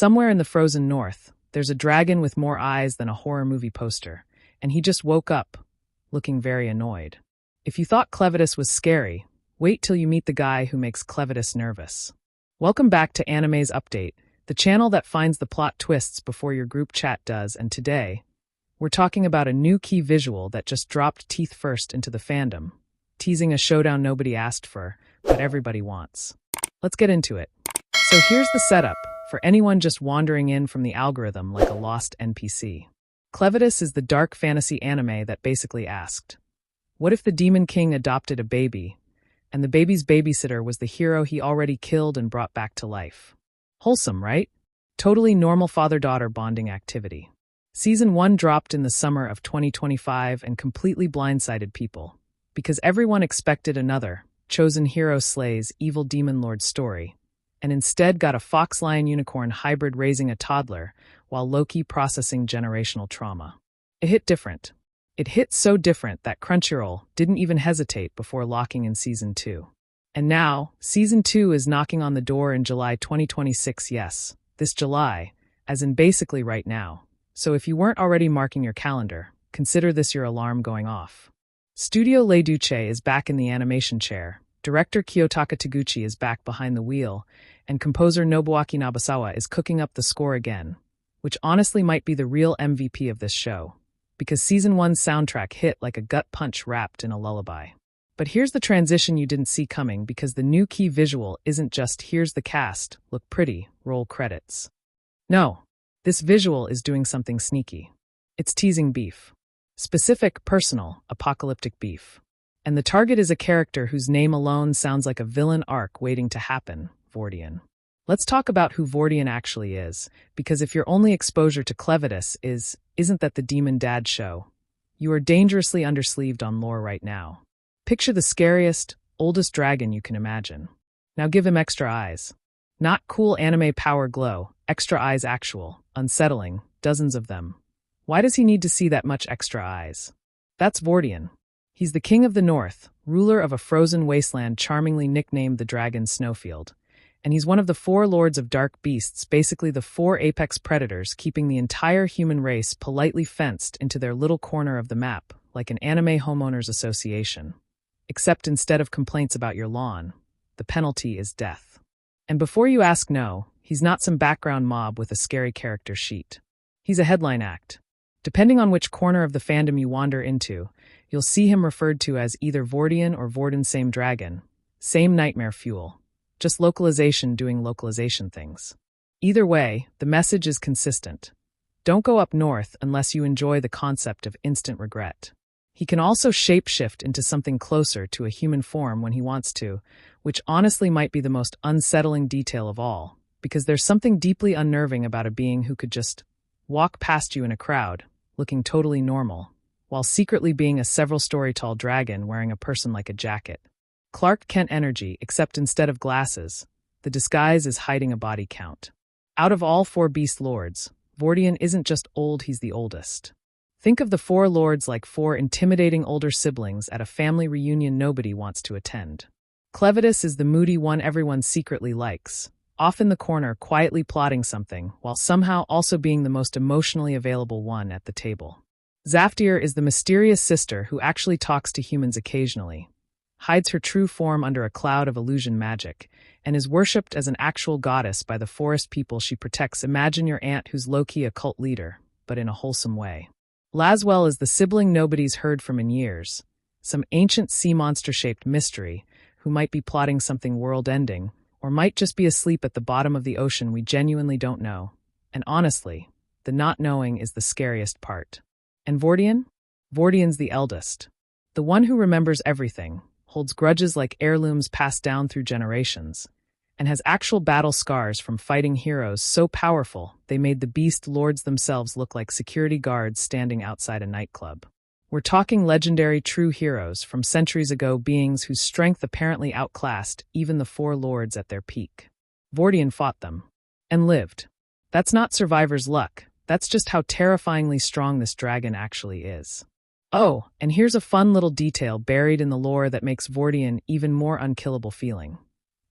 Somewhere in the frozen north, there's a dragon with more eyes than a horror movie poster, and he just woke up, looking very annoyed. If you thought Clevatess was scary, wait till you meet the guy who makes Clevatess nervous. Welcome back to Anime's Update, the channel that finds the plot twists before your group chat does, and today, we're talking about a new key visual that just dropped teeth first into the fandom, teasing a showdown nobody asked for, but everybody wants. Let's get into it. So here's the setup, for anyone just wandering in from the algorithm like a lost NPC. Clevatess is the dark fantasy anime that basically asked, what if the Demon King adopted a baby, and the baby's babysitter was the hero he already killed and brought back to life? Wholesome, right? Totally normal father-daughter bonding activity. Season 1 dropped in the summer of 2025 and completely blindsided people, because everyone expected another chosen hero slays evil demon lord story, and instead got a fox-lion-unicorn hybrid raising a toddler while lowkey processing generational trauma. It hit different. It hit so different that Crunchyroll didn't even hesitate before locking in Season 2. And now, Season 2 is knocking on the door in July 2026, yes, this July, as in basically right now. So if you weren't already marking your calendar, consider this your alarm going off. Studio Le Duce is back in the animation chair, director Kiyotaka Taguchi is back behind the wheel, and composer Nobuaki Nobusawa is cooking up the score again, which honestly might be the real MVP of this show, because Season 1's soundtrack hit like a gut punch wrapped in a lullaby. But here's the transition you didn't see coming, because the new key visual isn't just here's the cast, look pretty, roll credits. No, this visual is doing something sneaky. It's teasing beef. Specific, personal, apocalyptic beef. And the target is a character whose name alone sounds like a villain arc waiting to happen, Vordein. Let's talk about who Vordein actually is, because if your only exposure to Clevatess isn't that the Demon Dad show, you are dangerously undersleeved on lore right now. Picture the scariest, oldest dragon you can imagine. Now give him extra eyes. Not cool anime power glow, extra eyes actual, unsettling, dozens of them. Why does he need to see that much extra eyes? That's Vordein. He's the king of the north, ruler of a frozen wasteland charmingly nicknamed the Dragon Snowfield. And he's one of the 4 lords of dark beasts, basically the 4 apex predators keeping the entire human race politely fenced into their little corner of the map, like an anime homeowners association. Except instead of complaints about your lawn, the penalty is death. And before you ask, no, he's not some background mob with a scary character sheet. He's a headline act. Depending on which corner of the fandom you wander into, you'll see him referred to as either Vordein or Vordein, same dragon, same nightmare fuel, just localization doing localization things. Either way, the message is consistent. Don't go up north unless you enjoy the concept of instant regret. He can also shapeshift into something closer to a human form when he wants to, which honestly might be the most unsettling detail of all, because there's something deeply unnerving about a being who could just walk past you in a crowd, looking totally normal, while secretly being a several-story-tall dragon wearing a person like a jacket. Clark Kent energy, except instead of glasses, the disguise is hiding a body count. Out of all 4 beast lords, Vordein isn't just old, he's the oldest. Think of the 4 lords like 4 intimidating older siblings at a family reunion nobody wants to attend. Clevatess is the moody one everyone secretly likes, off in the corner quietly plotting something, while somehow also being the most emotionally available one at the table. Zaftir is the mysterious sister who actually talks to humans occasionally, hides her true form under a cloud of illusion magic, and is worshipped as an actual goddess by the forest people she protects. Imagine your aunt who's low-key a cult leader, but in a wholesome way. Laswell is the sibling nobody's heard from in years, some ancient sea monster-shaped mystery who might be plotting something world-ending, or might just be asleep at the bottom of the ocean we genuinely don't know. And honestly, the not knowing is the scariest part. And Vordein? Vordein's the eldest. The one who remembers everything, holds grudges like heirlooms passed down through generations, and has actual battle scars from fighting heroes so powerful they made the beast lords themselves look like security guards standing outside a nightclub. We're talking legendary true heroes from centuries ago, beings whose strength apparently outclassed even the 4 lords at their peak. Vordein fought them. And lived. That's not survivor's luck, that's just how terrifyingly strong this dragon actually is. Oh, and here's a fun little detail buried in the lore that makes Vordein even more unkillable feeling.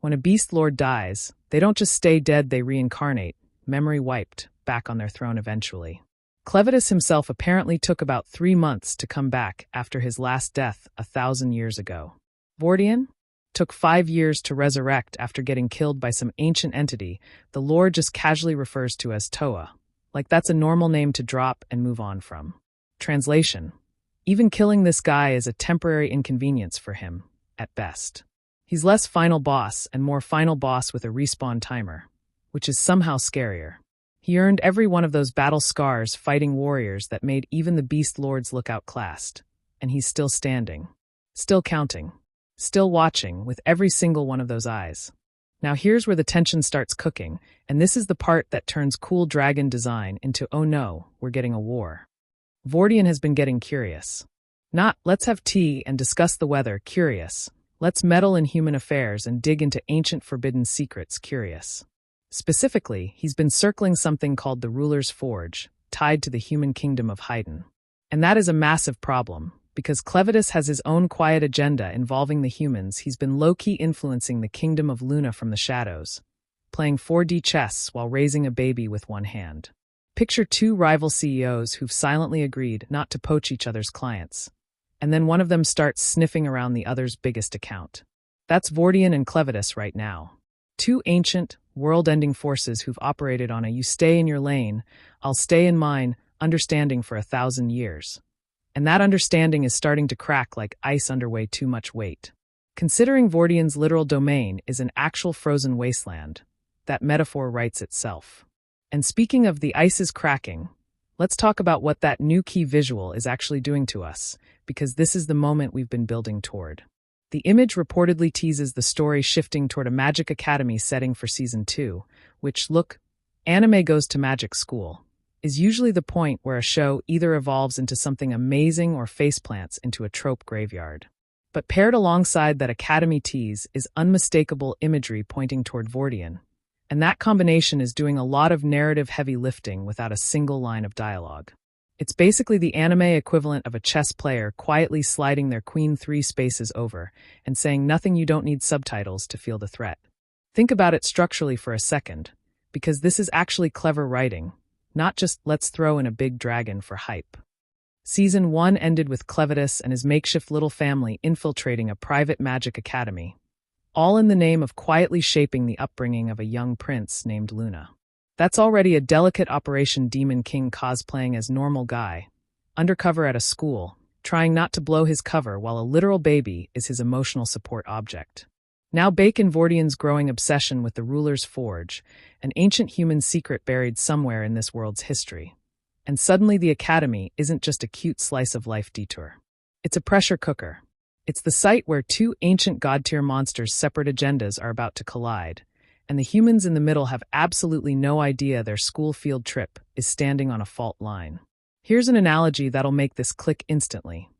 When a beast lord dies, they don't just stay dead, they reincarnate, memory wiped, back on their throne eventually. Clevatess himself apparently took about 3 months to come back after his last death 1,000 years ago. Vordein took 5 years to resurrect after getting killed by some ancient entity the lore just casually refers to as Toa. Like that's a normal name to drop and move on from. Translation: even killing this guy is a temporary inconvenience for him, at best. He's less final boss and more final boss with a respawn timer, which is somehow scarier. He earned every one of those battle scars fighting warriors that made even the beast lords look outclassed, and he's still standing, still counting, still watching with every single one of those eyes. Now here's where the tension starts cooking, and this is the part that turns cool dragon design into oh no, we're getting a war. Vordein has been getting curious. Not, let's have tea and discuss the weather, curious. Let's meddle in human affairs and dig into ancient forbidden secrets, curious. Specifically, he's been circling something called the Ruler's Forge, tied to the human kingdom of Haydn. And that is a massive problem, because Clevatess has his own quiet agenda involving the humans. He's been low-key influencing the kingdom of Luna from the shadows, playing 4D chess while raising a baby with one hand. Picture 2 rival CEOs who've silently agreed not to poach each other's clients, and then one of them starts sniffing around the other's biggest account. That's Vordein and Clevatess right now. 2 ancient, world-ending forces who've operated on a you stay in your lane, I'll stay in mine, understanding for 1,000 years. And that understanding is starting to crack like ice under way too much weight. Considering Vordein's literal domain is an actual frozen wasteland, that metaphor writes itself. And speaking of the ice is cracking, let's talk about what that new key visual is actually doing to us, because this is the moment we've been building toward. The image reportedly teases the story shifting toward a Magic Academy setting for Season 2, which, look, anime goes to magic school, is usually the point where a show either evolves into something amazing or faceplants into a trope graveyard. But paired alongside that academy tease is unmistakable imagery pointing toward Vordein, and that combination is doing a lot of narrative heavy lifting without a single line of dialogue. It's basically the anime equivalent of a chess player quietly sliding their queen 3 spaces over and saying nothing you don't need subtitles to feel the threat. Think about it structurally for a second, because this is actually clever writing, not just let's throw in a big dragon for hype. Season 1 ended with Clevatess and his makeshift little family infiltrating a private magic academy, all in the name of quietly shaping the upbringing of a young prince named Luna. That's already a delicate Operation Demon King cosplaying as normal guy, undercover at a school, trying not to blow his cover while a literal baby is his emotional support object. Now bake in Vordein's growing obsession with the Ruler's Forge, an ancient human secret buried somewhere in this world's history. And suddenly the Academy isn't just a cute slice-of-life detour. It's a pressure cooker. It's the site where 2 ancient god-tier monsters' separate agendas are about to collide, and the humans in the middle have absolutely no idea their school field trip is standing on a fault line. Here's an analogy that'll make this click instantly.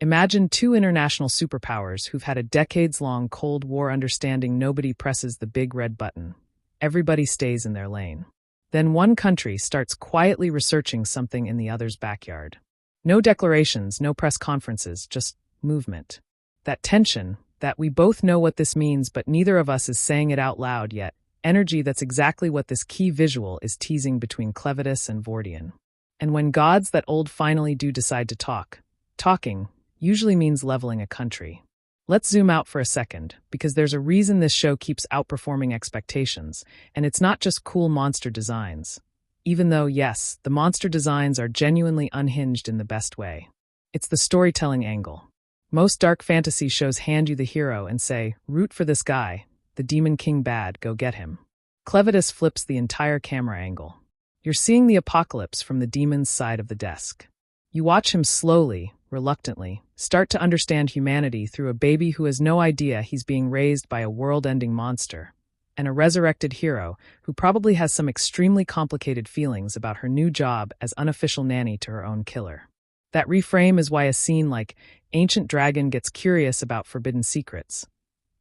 Imagine 2 international superpowers who've had a decades-long Cold War understanding. Nobody presses the big red button. Everybody stays in their lane. Then one country starts quietly researching something in the other's backyard. No declarations, no press conferences, just movement. That tension, that we both know what this means but neither of us is saying it out loud yet, energy, that's exactly what this key visual is teasing between Clevatess and Vordein. And when gods that old finally do decide to talk, talking usually means leveling a country. Let's zoom out for a second, because there's a reason this show keeps outperforming expectations, and it's not just cool monster designs. Even though, yes, the monster designs are genuinely unhinged in the best way. It's the storytelling angle. Most dark fantasy shows hand you the hero and say, root for this guy, the Demon King bad, go get him. Clevatess flips the entire camera angle. You're seeing the apocalypse from the demon's side of the desk. You watch him slowly, reluctantly, start to understand humanity through a baby who has no idea he's being raised by a world-ending monster, and a resurrected hero who probably has some extremely complicated feelings about her new job as unofficial nanny to her own killer. That reframe is why a scene like Ancient Dragon gets curious about forbidden secrets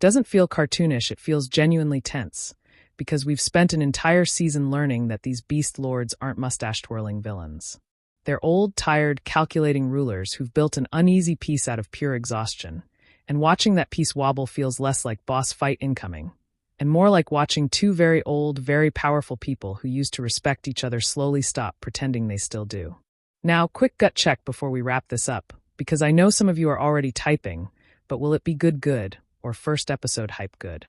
doesn't feel cartoonish, it feels genuinely tense, because we've spent an entire season learning that these beast lords aren't mustache-twirling villains. They're old, tired, calculating rulers who've built an uneasy peace out of pure exhaustion, and watching that piece wobble feels less like boss fight incoming, and more like watching two very old, very powerful people who used to respect each other slowly stop pretending they still do. Now, quick gut check before we wrap this up, because I know some of you are already typing, but will it be good, or first episode hype good?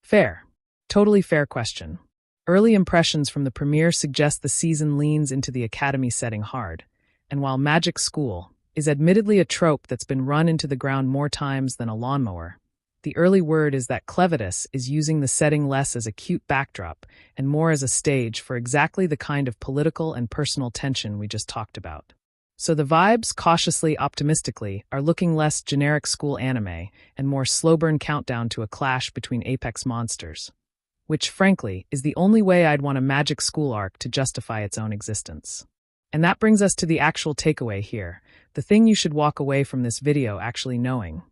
Fair. Totally fair question. Early impressions from the premiere suggest the season leans into the academy setting hard, and while magic school is admittedly a trope that's been run into the ground more times than a lawnmower, the early word is that Clevatess is using the setting less as a cute backdrop and more as a stage for exactly the kind of political and personal tension we just talked about. So the vibes, cautiously optimistically, are looking less generic school anime and more slow-burn countdown to a clash between apex monsters, which, frankly, is the only way I'd want a magic school arc to justify its own existence. And that brings us to the actual takeaway here, the thing you should walk away from this video actually knowing.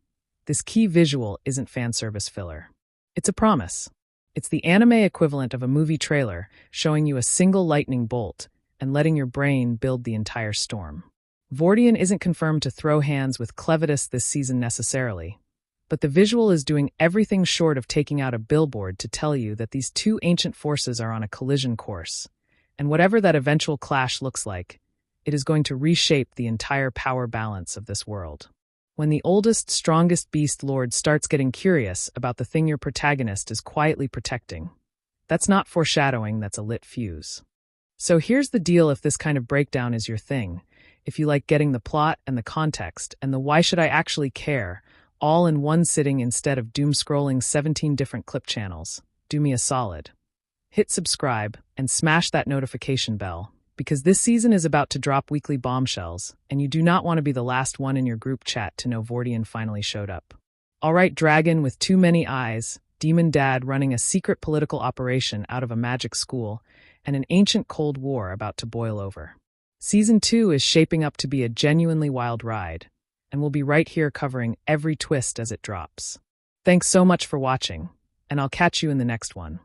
This key visual isn't fan service filler. It's a promise. It's the anime equivalent of a movie trailer showing you a single lightning bolt and letting your brain build the entire storm. Vordein isn't confirmed to throw hands with Clevatess this season necessarily, but the visual is doing everything short of taking out a billboard to tell you that these two ancient forces are on a collision course, and whatever that eventual clash looks like, it is going to reshape the entire power balance of this world. When the oldest, strongest beast lord starts getting curious about the thing your protagonist is quietly protecting, that's not foreshadowing, that's a lit fuse. So here's the deal if this kind of breakdown is your thing. If you like getting the plot and the context and the why should I actually care, all in one sitting instead of doom-scrolling 17 different clip channels, do me a solid. Hit subscribe and smash that notification bell, because this season is about to drop weekly bombshells, and you do not want to be the last one in your group chat to know Vordein finally showed up. Alright, dragon with too many eyes, demon dad running a secret political operation out of a magic school, and an ancient Cold War about to boil over. Season 2 is shaping up to be a genuinely wild ride, and we'll be right here covering every twist as it drops. Thanks so much for watching, and I'll catch you in the next one.